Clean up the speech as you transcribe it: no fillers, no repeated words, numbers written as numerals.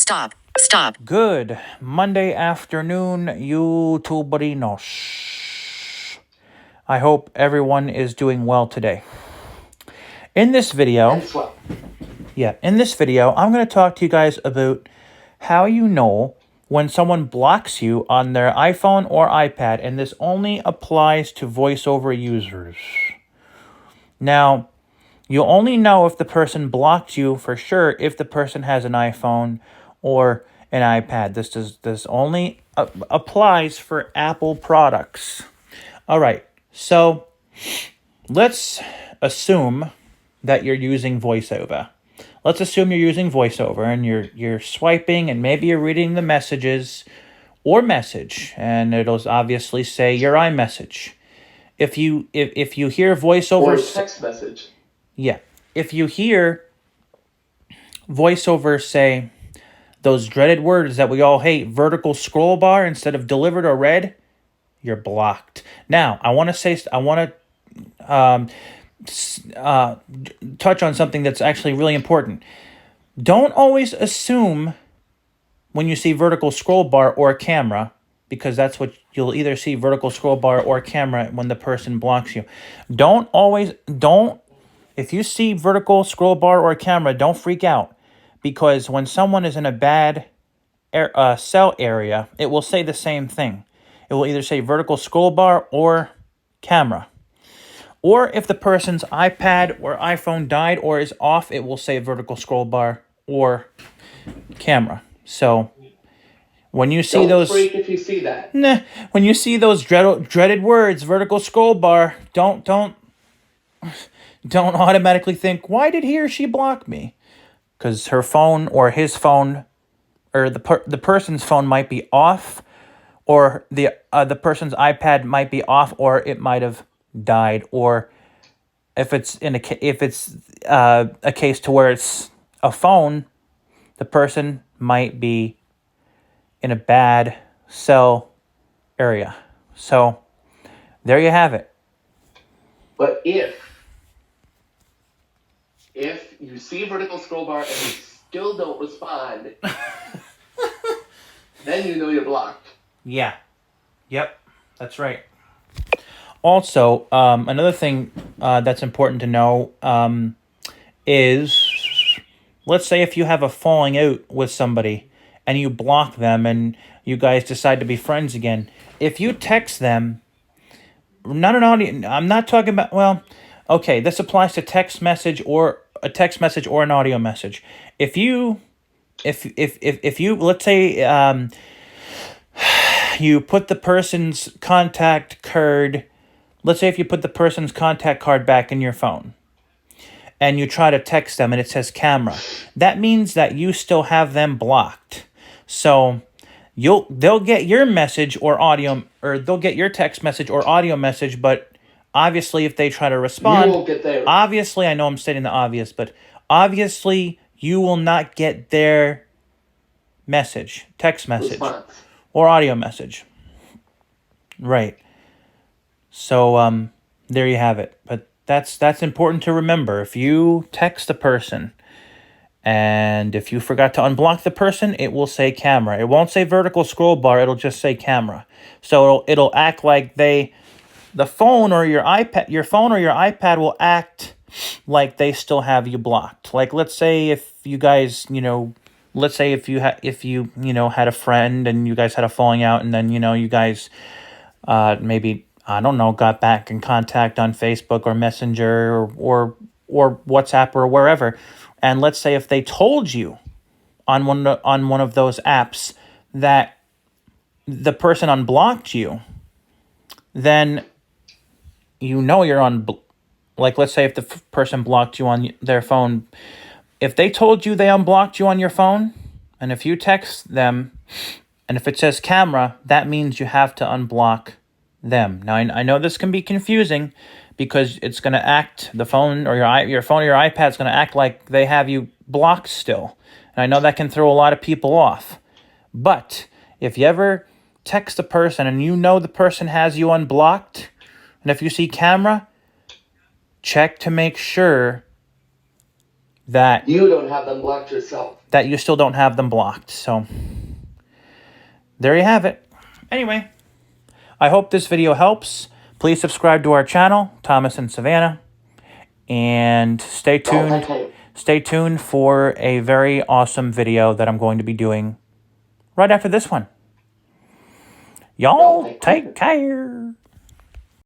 Stop. Good Monday afternoon, YouTuberinos. I hope everyone is doing well today. In this video, I'm going to talk to you guys about how you know when someone blocks you on their iPhone or iPad, and this only applies to voiceover users. Now, you'll only know if the person blocked you for sure if the person has an iPhone or an iPad. This only applies for Apple products. All right, so let's assume that you're using VoiceOver. Let's assume you're using VoiceOver and you're swiping and maybe you're reading the messages or message, and it'll obviously say your iMessage. If you hear VoiceOver or text message. Yeah. If you hear VoiceOver say those dreaded words that we all hate, vertical scroll bar instead of delivered or read, you're blocked. Now, I want to touch on something that's actually really important. Don't always assume when you see vertical scroll bar or camera, because that's what you'll either see, vertical scroll bar or camera, when the person blocks you. If you see vertical scroll bar or camera, don't freak out, because when someone is in a bad cell area, it will say the same thing. It will either say vertical scroll bar or camera. Or if the person's iPad or iPhone died or is off, it will say vertical scroll bar or camera. So when you see don't freak if you see that. When you see those dreaded words, vertical scroll bar, don't automatically think, why did he or she block me? Because her phone or his phone or the person's phone might be off, or the person's iPad might be off, or it might have died, or if it's a case to where it's a phone, the person might be in a bad cell area. So there you have it. But if you see a vertical scroll bar and you still don't respond, then you know you're blocked. Yeah. Yep. That's right. Also, another thing that's important to know is, let's say if you have a falling out with somebody and you block them and you guys decide to be friends again, if you text them, not an audio, I'm not talking about, well, okay, this applies to text message or a text message or an audio message. If you let's say you put the person's contact card, let's say if you put the person's contact card back in your phone and you try to text them and it says camera, that means that you still have them blocked. So they'll get your message or audio, or they'll get your text message or audio message, but obviously if they try to respond, you won't get theirs. Obviously, I know I'm stating the obvious, but obviously you will not get their message, text message, response, or audio message. Right. So there you have it. But that's important to remember. If you text a person and if you forgot to unblock the person, it will say camera. It won't say vertical scroll bar. It'll just say camera. So it'll act like the phone or your iPad will act like they still have you blocked. Like, let's say if you guys, let's say if you had a friend and you guys had a falling out, and then you guys maybe, I don't know, got back in contact on Facebook or Messenger or WhatsApp or wherever. And let's say if they told you on one of those apps that the person unblocked you, then you're on. Like, let's say if the person blocked you on their phone, if they told you they unblocked you on your phone, and if you text them, and if it says camera, that means you have to unblock them. Now, I know this can be confusing because it's going to act, the phone or your phone or your iPad is going to act like they have you blocked still. And I know that can throw a lot of people off. But if you ever text a person and the person has you unblocked, and if you see camera, check to make sure that you don't have them blocked yourself. That you still don't have them blocked. So there you have it. Anyway, I hope this video helps. Please subscribe to our channel, Thomas and Savannah, and stay tuned. Stay tuned for a very awesome video that I'm going to be doing right after this one. Y'all take care.